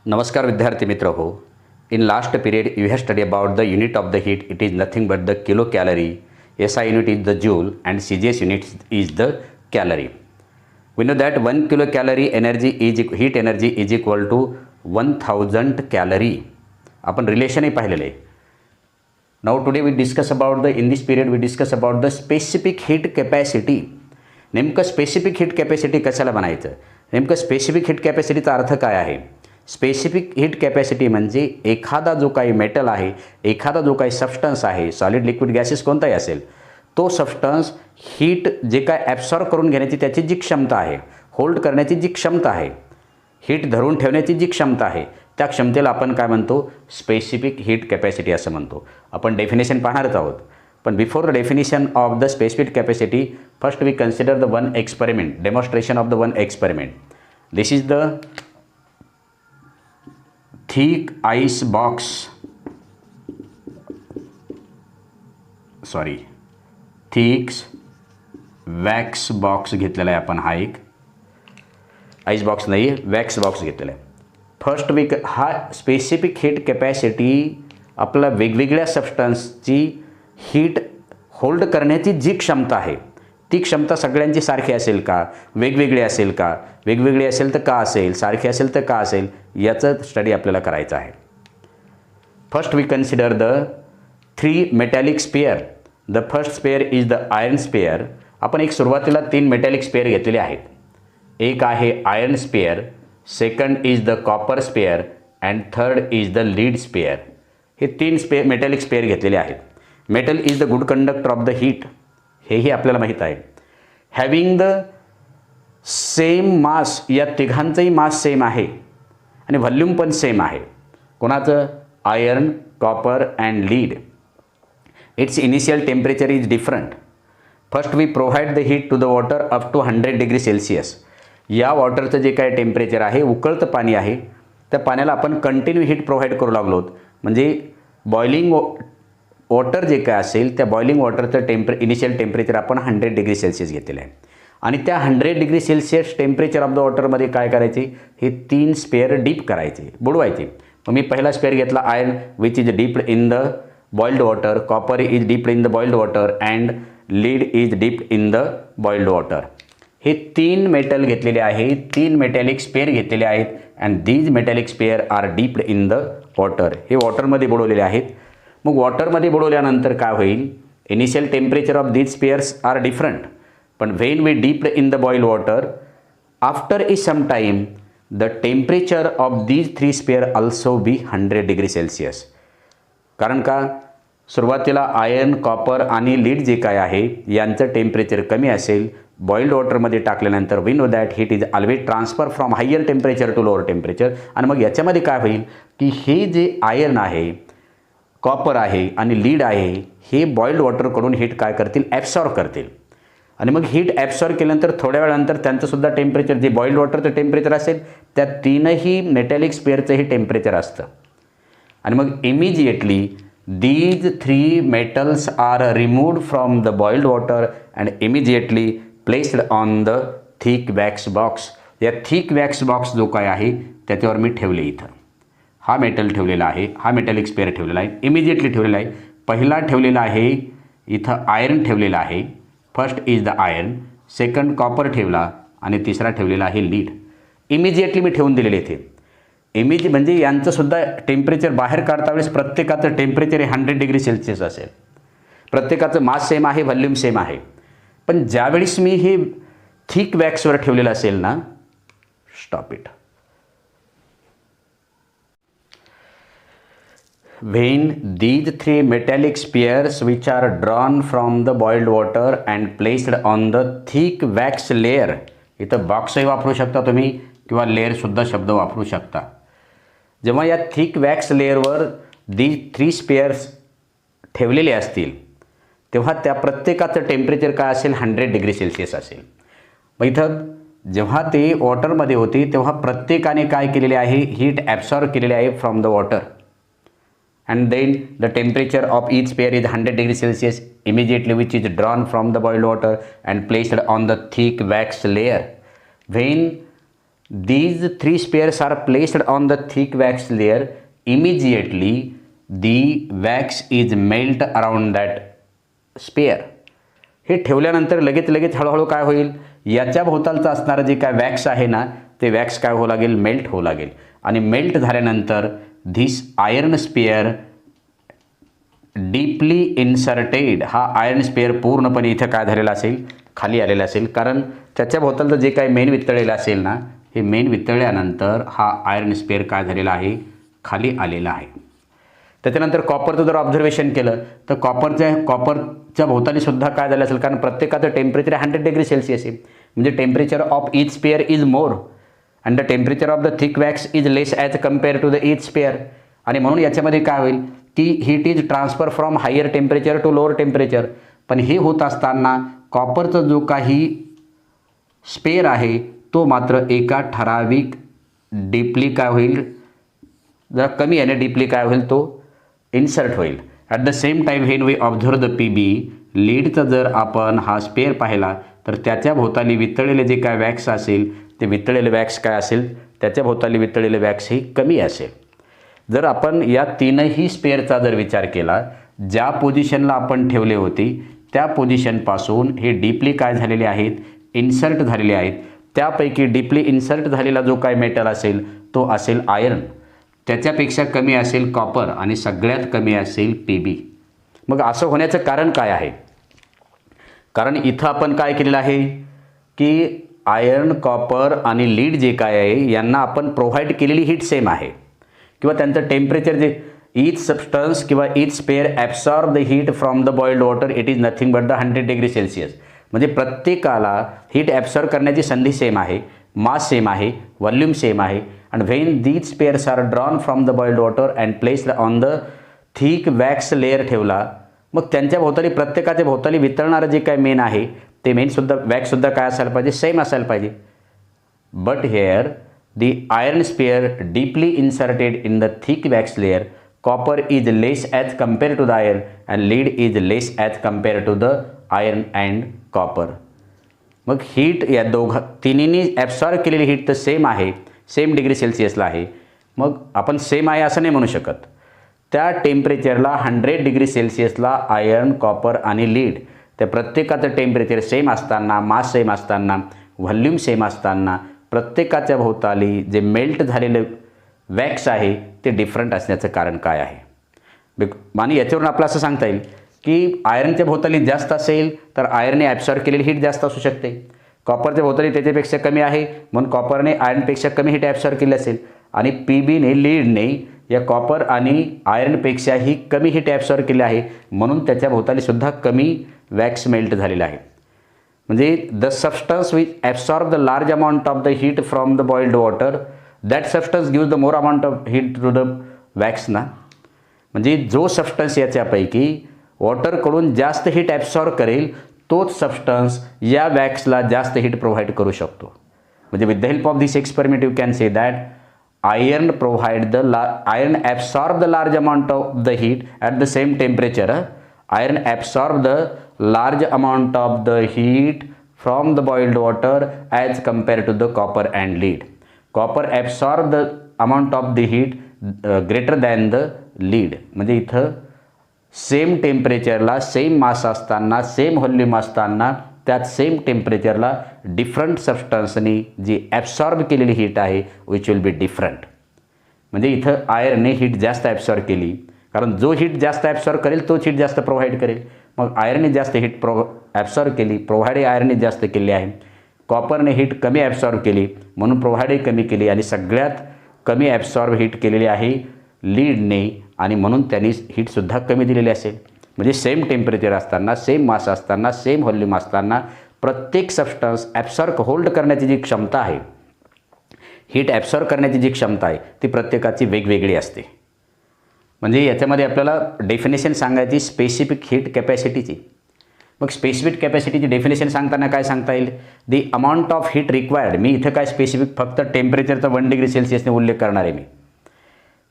नमस्कार विद्यार्थी मित्र हो. In last period you have studied about the unit of the heat. It is nothing but the kilocalorie. SI unit is the joule and CGS unit is the calorie. We know that 1 kilocalorie energy is heat energy is equal to 1000 calorie. आपण relation पाहिलेले. Now today we discuss about the in this period we discuss about the specific heat capacity. नेमकं specific heat capacity कशाला बनायचं. नेमकं specific heat कॅपॅसिटीचा अर्थ काय आहे. Specific heat capacity म्हणजे एखादा जो काही मेटल आहे, एखादा जो काही सबस्टन्स आहे, सॉलिड लिक्विड गॅसेस कोणताही असेल, तो सबस्टन्स हीट जे काय ॲब्सॉर्ब करून घेण्याची त्याची जी क्षमता आहे, होल्ड करण्याची जी क्षमता आहे, हीट धरून ठेवण्याची जी क्षमता आहे, त्या क्षमतेला आपण काय म्हणतो, स्पेसिफिक हीट कॅपॅसिटी असं म्हणतो. आपण डेफिनेशन पाहणारच आहोत. पण before the definition of the specific capacity first we consider the one experiment, demonstration of the one experiment. This is the thick ice box, sorry thick wax box घेतलेला आहे आपण. हा एक आइस बॉक्स नाही आहे, वॅक्स बॉक्स घेतलेला आहे. First weak हा स्पेसिफिक हीट कॅपॅसिटी आपला वेगवेगळ्या सबस्टन्सची हीट होल्ड करण्याची जी क्षमता आहे, ती क्षमता सगळ्यांची सारखी असेल का, वेगवेगळी असेल का, वेगवेगळी असेल तर का असेल, सारखी असेल तर का असेल, याचं स्टडी आपल्याला करायचं आहे. First we consider the 3 metallic sphere. The first sphere is the iron sphere. आपण एक सुरुवातीला 3 मेटॅलिक स्पेअर घेतलेले आहेत. एक आहे iron spare, second is the copper spare and third is the lead spare. हे 3 मेटॅलिक स्पेअर घेतलेले आहेत. Metal is the good conductor of the heat, हेही आपल्याला माहीत आहे. हॅविंग द सेम मास, या तिघांचंही मास सेम आहे आणि व्हॉल्यूम पण सेम आहे. कोणाचं, iron, copper and lead. Its initial temperature is different. First we provide the heat to the water up to 100 degree Celsius. या वॉटरचं जे काय टेम्परेचर आहे, उकळतं पाणी आहे, त्या पाण्याला आपण कंटिन्यू हीट प्रोव्हाइड करू लागलो. म्हणजे बॉइलिंग वॉटर जे काय असेल, त्या बॉइलिंग वॉटरचं इनिशियल टेम्परेचर आपण 100 डिग्री सेल्सिअस घेतलेलं आहे. आणि त्या 100 degree Celsius temperature of the वॉटरमध्ये काय करायचे, हे 3 स्पेअर डीप करायचे, बुडवायचे. मग मी पहिला स्पेअर घेतला iron, which is dipped in the boiled water, copper is dipped in the boiled water and lead is dipped in the boiled water. हे 3 metal घेतलेले आहे, 3 मेटॅलिक स्पेअर घेतलेले आहेत and these metallic sphere are dipped in the water. हे वॉटरमध्ये बुडवलेले आहेत. मग वॉटरमध्ये बुडवल्यानंतर काय होईल, initial temperature of these spheres are different. पण when we dipped in the boiled water, after a some time the temperature of these 3 sphere also be 100 degree Celsius. कारण का, सुरुवातीला आयर्न, कॉपर आणि लीड जे काय आहे, यांचं टेम्परेचर कमी असेल. बॉइल्ड वॉटरमध्ये टाकल्यानंतर we know that heat is always transfer from higher temperature to lower temperature. आणि मग याच्यामध्ये काय होईल की हे जे आयर्न आहे, कॉपर आहे आणि लीड आहे, हे बॉइल्ड वॉटरकडून हीट काय करतील, ॲब्सॉर्ब करतील. आणि मग हीट ॲब्सॉर्ब केल्यानंतर थोड्या वेळानंतर त्यांचंसुद्धा टेम्परेचर, जे बॉइल्ड वॉटरचं टेम्परेचर असेल, त्या 3ही मेटॅलिक स्पेअरचंही टेम्परेचर असतं. आणि मग immediately these 3 metals are removed from the boiled water and immediately placed on the thick wax box. या थिक वॅक्स बॉक्स जो काय आहे त्याच्यावर मी ठेवले. इथं हा मेटल ठेवलेला आहे, हा मेटॅलिक स्पेअर ठेवलेला आहे, इमिजिएटली ठेवलेला आहे. पहिला ठेवलेला आहे इथं आयर्न ठेवलेला आहे, first is the iron, second copper ठेवला आणि तिसरा ठेवलेला आहे लीड. इमिजिएटली मी ठेवून दिलेले इथे. म्हणजे यांचंसुद्धा टेम्परेचर बाहेर काढता वेळेस प्रत्येकाचं टेम्परेचर हे 100 डिग्री सेल्सिअस असेल. प्रत्येकाचं मास सेम आहे, व्हॉल्यूम सेम आहे. पण ज्यावेळेस मी हे थिक वॅक्सवर ठेवलेलं असेल ना, stop it. When these 3 metallic spares which are drawn from the boiled water and placed on the thick wax layer. इथं बॉक्सही वापरू शकता तुम्ही किंवा लेअरसुद्धा शब्द वापरू शकता. जेव्हा या थिक वॅक्स लेअरवर दीज 3 स्पेअर्स ठेवलेले असतील, तेव्हा त्या प्रत्येकाचं टेम्परेचर काय असेल, 100 डिग्री सेल्सिअस असेल. मग इथं जेव्हा ते वॉटरमध्ये होते तेव्हा प्रत्येकाने काय केलेले आहे, हीट ॲब्सॉर्ब केलेली आहे from the water. And then the temperature of each sphere is 100 degree Celsius immediately which is drawn from the boiled water and placed on the thick wax layer. When these three spares are placed on the thick wax layer, immediately the wax is melt around that spare. हे ठेवल्यानंतर लगेच हळूहळू काय होईल, याच्या भोवतालचं असणारं जे काय वॅक्स आहे ना, ते वॅक्स काय होऊ लागेल, मेल्ट होऊ लागेल. आणि मेल्ट झाल्यानंतर this iron sphere deeply inserted, हा आयर्न स्पेअर पूर्णपणे इथं काय झालेला असेल, खाली आलेला असेल. कारण त्याच्या भोवतालचं जे काय मेन वितळलेलं असेल ना, हे मेन वितळल्यानंतर हा आयर्न स्पेअर काय झालेला आहे, खाली आलेला आहे. त्याच्यानंतर कॉपरचं जर ऑब्झर्वेशन केलं तर कॉपरच्या भोवताली सुद्धा काय झालं असेल, कारण प्रत्येकाचं टेम्परेचर 100 डिग्री सेल्सिअस आहे. म्हणजे temperature of each sphere is more and the temperature of the thick wax is less as compare to the each sphere. आणि म्हणून याच्यामध्ये काय होईल की heat is transfer from higher temperature to lower temperature. पण हे होत असताना कॉपरचा जो काही स्पेअर आहे तो मात्र एका ठराविक डीपली काय होईल, जरा कमी याने डीपली काय होईल, तो इन्सर्ट होईल. At the same time when we observe the P B लीडचा जर आपण हा स्पेअर पाहिला तर त्याच्या भोवताली वितळलेले जे काय वॅक्स असेल ते वितळलेले वॅक्स काय असेल, त्याच्या भोवताली वितळलेले वॅक्स ही कमी असेल. जर आपण या तीनही स्पेअरचा जर विचार केला, ज्या पोझिशनला आपण ठेवले होते त्या पोझिशनपासून हे डीपली काय झालेले आहेत, इन्सर्ट झालेले आहेत. त्यापैकी डीपली इन्सर्ट झालेला जो काय मेटल असेल तो असेल आयर्न, त्याच्यापेक्षा कमी असेल कॉपर आणि सगळ्यात कमी असेल पी बी. मग असं होण्याचं कारण काय आहे, कारण इथं आपण काय केलेलं आहे की आयर्न, कॉपर आणि लीड जे काय आहे यांना आपण प्रोव्हाइड केलेली हीट सेम आहे किंवा त्यांचं टेम्परेचर जे ईच सबस्टन्स किंवा each spare absorb the heat from the boiled water it is nothing but the 100 degree Celsius. म्हणजे प्रत्येकाला हीट ॲब्सॉर्ब करण्याची संधी सेम आहे, मास सेम आहे, व्हॉल्यूम सेम आहे. And when these spares are drawn from the boiled water and placed on the thick wax layer ठेवला, मग त्यांच्या भोवताली प्रत्येकाच्या भोवताली वितळणारं जे काय मेन आहे ते मेनसुद्धा वॅक्ससुद्धा काय असायला पाहिजे, सेम असायला पाहिजे. But here the iron sphere deeply inserted in the thick wax layer, copper is less as compare to the iron and lead is less as compare to the iron and copper. मग heat या तिन्हींनी absorb केलेली heat तर same आहे, same degree सेल्सिअसला आहे. मग आपण सेम आहे असं नाही म्हणू शकत. त्या टेम्परेचरला 100 डिग्री सेल्सिअसला आयर्न, कॉपर आणि लीड त्या प्रत्येकाचं टेम्परेचर सेम असताना, मास सेम असताना, व्हॉल्यूम सेम असताना प्रत्येकाच्या भोवताली जे मेल्ट झालेले वॅक्स आहे ते डिफरंट असण्याचं कारण काय आहे. आणि याच्यावरून आपलं असं सांगता येईल की आयर्नच्या भोवताली जास्त असेल तर आयर्नने ॲब्सॉर्ब केलेली हीट जास्त असू शकते. कॉपरच्या भोवताली त्याच्यापेक्षा कमी आहे म्हणून कॉपरने आयर्नपेक्षा कमी हीट ॲब्सॉर्ब केली असेल आणि पी बीने, लीडने या कॉपर आणि आयर्नपेक्षाही कमी हीट ॲब्सॉर्ब केली आहे म्हणून त्याच्या भोवतालीसुद्धा कमी वॅक्स मेल्ट झालेला आहे. म्हणजे the substance which absorb the large amount of the heat from the boiled water that substance gives the more amount of heat to the wax ना. म्हणजे जो सबस्टन्स याच्यापैकी वॉटरकडून जास्त हीट ॲब्सॉर्ब करेल तोच सबस्टन्स या वॅक्सला जास्त हीट प्रोव्हाइड करू शकतो. म्हणजे with the help of this experiment you can say that iron provide the iron absorb the large amount of the heat at the same temperature. Iron absorb the large amount of the heat from the boiled water as compare to the copper and lead. Copper absorb the amount of the heat greater than the lead. म्हणजे इथं same टेम्परेचरला, same mass असताना, same volume असताना त्यात same टेम्परेचरला different सबस्टन्सनी जी absorb केलेली heat आहे which will be different. म्हणजे इथं आयर्नने heat जास्त ॲब्सॉर्ब केली कारण जो हीट जास्त ॲब्सॉर्ब करेल तोच हीट जास्त प्रोव्हाइड करेल. मग आयर्नने जास्त हीट ॲब्सॉर्ब केली, प्रोव्हाइड आयर्नने जास्त केली आहे. कॉपरने हीट कमी ॲब्सॉर्ब केली म्हणून प्रोव्हाइडही कमी केली आणि सगळ्यात कमी ॲब्सॉर्ब हीट केलेली आहे लीडने आणि म्हणून त्यांनी हीटसुद्धा कमी दिलेली असेल. म्हणजे सेम टेम्परेचर असताना, सेम मास असताना, सेम व्हॉल्यूम असताना प्रत्येक सबस्टन्स ॲब्सॉर्ब होल्ड करण्याची जी क्षमता आहे, हीट ॲब्सॉर्ब करण्याची जी क्षमता आहे ती प्रत्येकाची वेगवेगळी असते. म्हणजे याच्यामध्ये आपल्याला डेफिनेशन सांगायची स्पेसिफिक हीट कॅपॅसिटीची. मग स्पेसिफिक कॅपॅसिटीची डेफिनेशन सांगताना काय सांगता येईल, the amount of heat required. मी इथं काय स्पेसिफिक फक्त टेम्परेचरचा 1 डिग्री सेल्सिअसने उल्लेख करणार आहे मी,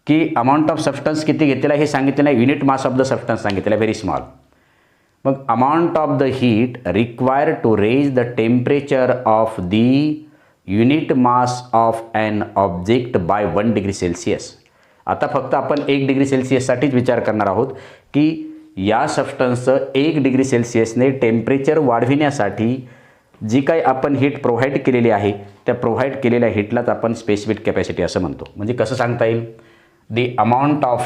की अमाऊंट ऑफ सबस्टन्स किती घेतलेला हे सांगितलं नाही, unit mass of the substance सांगितलेला, व्हेरी स्मॉल. मग amount of the heat required to raise the temperature of the unit mass of an object by 1 degree Celsius. आता फक्त आपण 1 डिग्री सेल्सिअससाठीच विचार करणार आहोत की या सबस्टन्सचं 1 डिग्री सेल्सिअसने टेम्परेचर वाढविण्यासाठी जी काही आपण हीट प्रोव्हाइड केलेली आहे त्या प्रोव्हाइड केलेल्या हीटलाच आपण स्पेसिफिक कॅपॅसिटी असं म्हणतो. म्हणजे कसं सांगता येईल, the amount of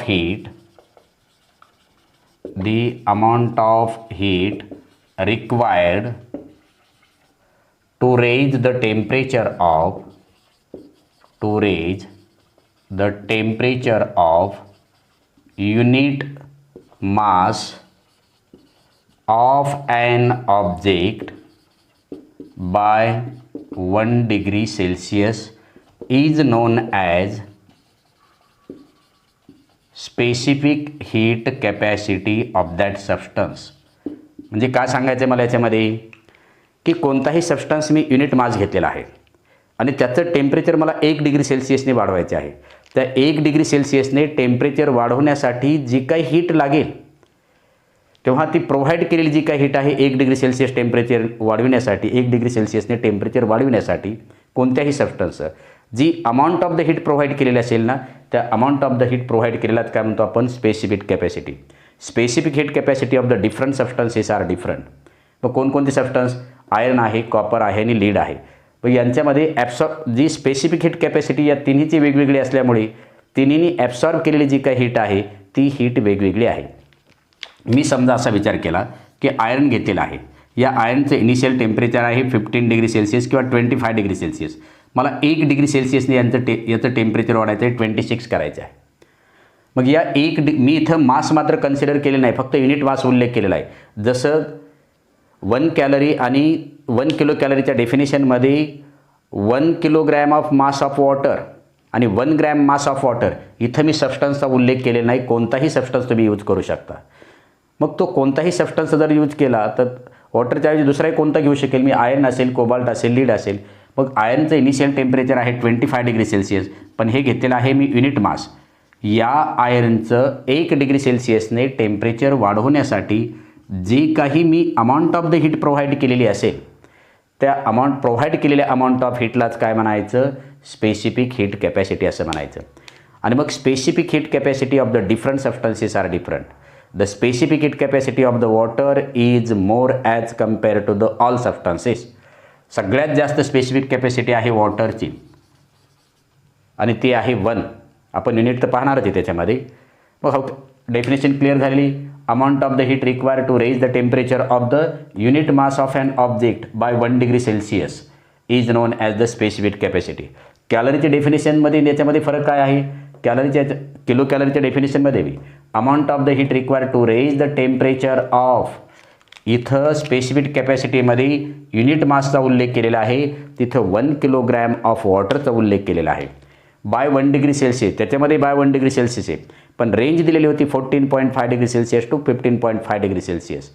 heat required to raise the temperature of unit mass of an object by 1 degree Celsius is known as specific heat capacity of that substance. म्हणजे काय सांगायचं आहे मला याच्यामध्ये की कोणताही सबस्टन्स मी युनिट मास घेतलेला आहे आणि त्याचं टेम्परेचर मला 1 डिग्री सेल्सिअसने वाढवायचे आहे. त्या 1 डिग्री सेल्सिअसने टेम्परेचर वाढवण्यासाठी जी काही हीट लागेल तेव्हा ती प्रोव्हाइड केलेली जी काही हीट आहे 1 डिग्री सेल्सिअस टेम्परेचर वाढविण्यासाठी, 1 डिग्री सेल्सिअसने टेम्परेचर वाढविण्यासाठी कोणत्याही सबस्टन्सचं जी amount of the heat provide केलेली असेल ना त्या amount of the heat provide केलेलाच काय म्हणतो आपण specific capacity. Specific heat capacity of the different substances are different. मग कोणकोणते सबस्टन्स, आयर्न आहे, कॉपर आहे आणि लीड आहे. मग यांच्यामध्ये जी स्पेसिफिक हीट कॅपॅसिटी या तिन्हीची वेगवेगळी असल्यामुळे तिन्हींनी ॲब्सॉर्ब केलेली जी काही हीट आहे ती हीट वेगवेगळी आहे. मी समजा असा विचार केला की आयर्न घेतलेला आहे, या आयर्नचं इनिशियल टेम्परेचर आहे 15 डिग्री सेल्सिअस किंवा 25 डिग्री सेल्सिअस. मला 1 डिग्री सेल्सिअसने याचं टेम्परेचर वाढायचं आहे, 26 करायचं आहे. मग या मी इथं मास मात्र कन्सिडर केले नाही, फक्त युनिट मास उल्लेख केलेला आहे. जसं 1 कॅलरी आणि 1 किलो कॅलरीच्या डेफिनेशनमध्ये 1 kilogram of mass of water आणि 1 ग्रॅम मास ऑफ वॉटर, इथं मी सबस्टन्सचा उल्लेख केलेला नाही. कोणताही सबस्टन्स तुम्ही यूज करू शकता. मग तो कोणताही सबस्टन्स जर यूज केला तर वॉटरच्या ऐवजी दुसराही कोणता घेऊ शकेल मी, आयर्न असेल, कोबाल्ट असेल, लीड असेल. मग आयर्नचं इनिशियल टेम्परेचर आहे 25 डिग्री सेल्सिअस, पण हे घेतलेलं आहे मी युनिट मास. या आयर्नचं 1 डिग्री सेल्सिअसने टेम्परेचर वाढवण्यासाठी जी काही मी amount of the heat provide केलेली असेल त्या प्रोव्हाइड केलेल्या अमाऊंट ऑफ हीटलाच काय म्हणायचं स्पेसिफिक हीट कॅपॅसिटी असं म्हणायचं. आणि मग specific heat capacity of the different substances are different. The specific heat capacity of the water is more as compare to the all substances. सगळ्यात जास्त स्पेसिफिक कॅपॅसिटी आहे वॉटरची आणि ती आहे 1. आपण युनिट तर पाहणारच आहे त्याच्यामध्ये. मग डेफिनेशन क्लिअर झालेली. Amount of the heat require to raise the temperature of the unit mass of an object by 1 degree Celsius is known as the specific capacity. कॅलरीच्या डेफिनेशनमध्ये याच्यामध्ये फरक काय आहे, किलो कॅलरीच्या डेफिनेशनमध्ये be amount of the heat require to raise the temperature of, इथं specific कॅपॅसिटीमध्ये युनिट मासचा उल्लेख केलेला आहे, तिथं 1 किलोग्रॅम ऑफ वॉटरचा उल्लेख केलेला आहे. बाय 1 डिग्री सेल्सिअस, त्याच्यामध्ये बाय 1 डिग्री सेल्सिअस आहे, पण रेंज दिलेली होती 14.5 degree Celsius to 15.5 degree Celsius.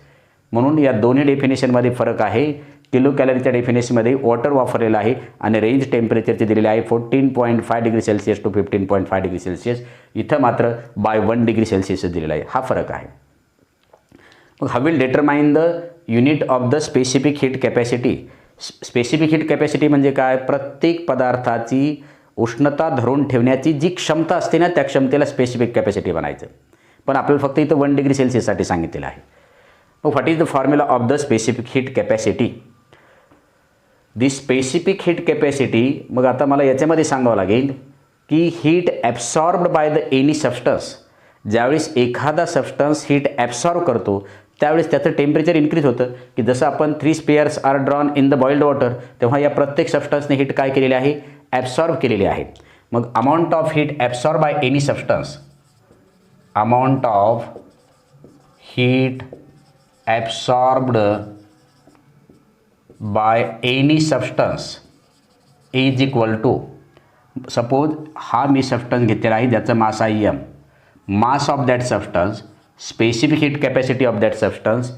म्हणून या दोन्ही डेफिनेशनमध्ये फरक आहे. किलो कॅलरीच्या डेफिनेशनमध्ये वॉटर वापरलेलं आहे आणि रेंज टेम्परेचरचे दिलेले आहे 14.5 degree Celsius to 15.5 degree Celsius. इथं मात्र बाय 1 डिग्री सेल्सिअस दिलेला आहे. हा फरक आहे. मग हा will determine the unit of the specific heat capacity. Specific heat capacity म्हणजे काय, प्रत्येक पदार्थाची उष्णता धरून ठेवण्याची जी क्षमता असते ना त्या क्षमतेला स्पेसिफिक कॅपॅसिटी बनायचं. पण आपल्याला फक्त इथं 1 डिग्री सेल्सिअससाठी सांगितलेलं आहे. मग what is the formula of the specific heat capacity. The specific heat capacity, मग आता मला याच्यामध्ये सांगावं लागेल की heat absorbed by the any substance. ज्यावेळेस एखादा सबस्टन्स हीट ॲब्सॉर्ब करतो त्यावेळेस त्याचं टेम्परेचर इन्क्रीज होतं. की जसं आपण 3 spheres are drawn in the boiled water, तेव्हा या प्रत्येक सबस्टन्सने हीट काय केलेली आहे, ॲब्सॉर्ब केलेली आहे. मग amount of heat absorb by any substance, amount of heat absorbed by any substance is equal to, suppose हा मी सबस्टन्स घेतलेला आहे ज्याचं मास आहे m, mass of that substance, specific heat capacity of that substance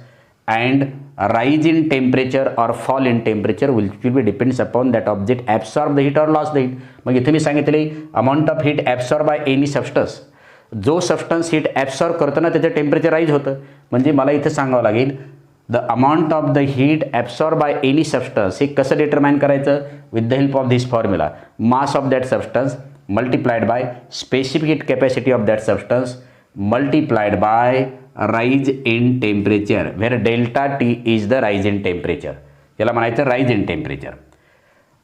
and rise in temperature or fall in temperature which will be depends upon that object absorb the heat or lost the heat. मग इथे मी सांगितले amount of heat absorbed by any substance. जो substance heat absorb करतो ना त्याचं temperature rise होतं. म्हणजे मला इथं सांगावं लागेल the amount of the heat absorb by any substance, हे कसं डिटरमाइन करायचं? With the help of this formula, mass of that substance multiplied by specific heat capacity of that substance multiplied by rise in temperature, where delta T is the rise in temperature. याला म्हणायचं rise in temperature.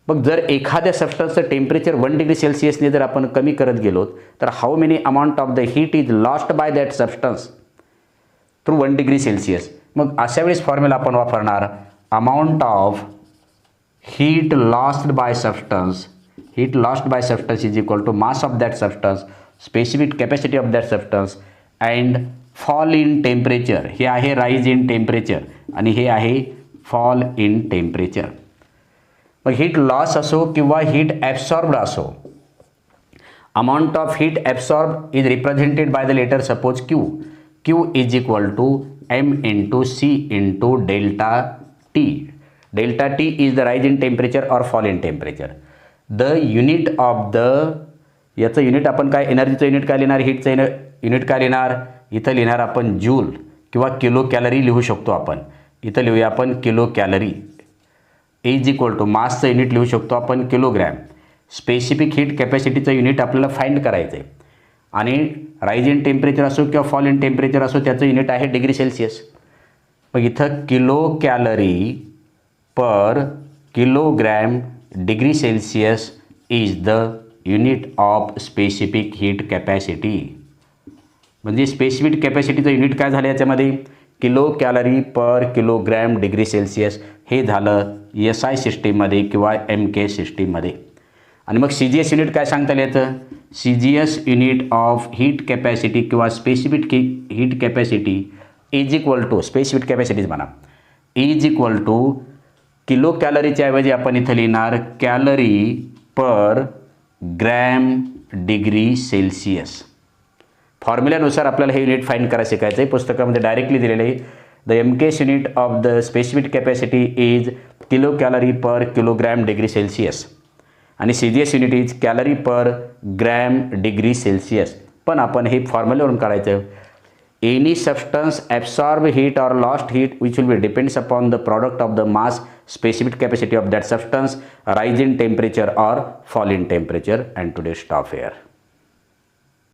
मग जर एखाद्या सबस्टन्सचं temperature 1 degree सेल्सिअसने जर आपण कमी करत गेलो तर how many amount of the heat is lost by that substance through 1 degree Celsius. मग अशा वेळेस फॉर्म्युला आपण वापरणार amount of heat lost by substance, heat lost by substance is equal to mass of that substance, specific capacity of that substance and fall in temperature. हे आहे rise in temperature आणि हे आहे फॉल इन टेम्परेचर. मग heat loss असो किंवा heat absorbed असो, amount of heat absorb is represented by the letter suppose Q. Q is equal to m into c into delta T. Delta T is the rise in temperature और fall in temperature. The unit of the, याचं unit आपण काय, एनर्जीचं unit काय लिहिणार, हीटचं unit काय लिहिणार, इथं लिहिणार आपण जूल किंवा किलो कॅलरी लिहू शकतो आपण. इथं लिहूया आपण kilo calorie is equal to मासचं युनिट लिहू शकतो आपण किलोग्रॅम. स्पेसिफिक हीट कॅपॅसिटीचं युनिट आपल्याला फाइंड करायचं आहे आणि राइज इन टेम्परेचर असो किंवा फॉल इन टेम्परेचर असो त्याचं युनिट आहे डिग्री सेल्सिअस. मग इथं kilo calorie per kilogram degree Celsius is the unit of specific heat capacity. म्हणजे स्पेसिफिक कॅपॅसिटीचं युनिट काय झालं याच्यामध्ये, किलो कॅलरी पर किलोग्रॅम डिग्री सेल्सिअस. हे झालं SI सिस्टीममध्ये किंवा MK सिस्टीममध्ये. आणि मग CGS युनिट काय सांगता याचं, CGS unit of heat capacity किंवा specific heat capacity is equal to, specific capacities म्हणा, इज इक्वल टू किलो कॅलरीच्या ऐवजी आपण इथं लिहिणार calorie per gram degree Celsius. फॉर्म्युल्यानुसार आपल्याला हे युनिट फाइंड करायला शिकायचं आहे. पुस्तकामध्ये डायरेक्टली दिलेलं आहे. The MK's unit of the specific capacity is kilo calorie per kilogram degree Celsius आणि CGS unit is calorie per gram degree Celsius. पण आपण हे फॉर्म्युल्यावरून काढायचं. Any substance absorb heat or lost heat which will be depends upon the product of the mass specific capacity of that substance rise in temperature or fall in temperature. And today stop here.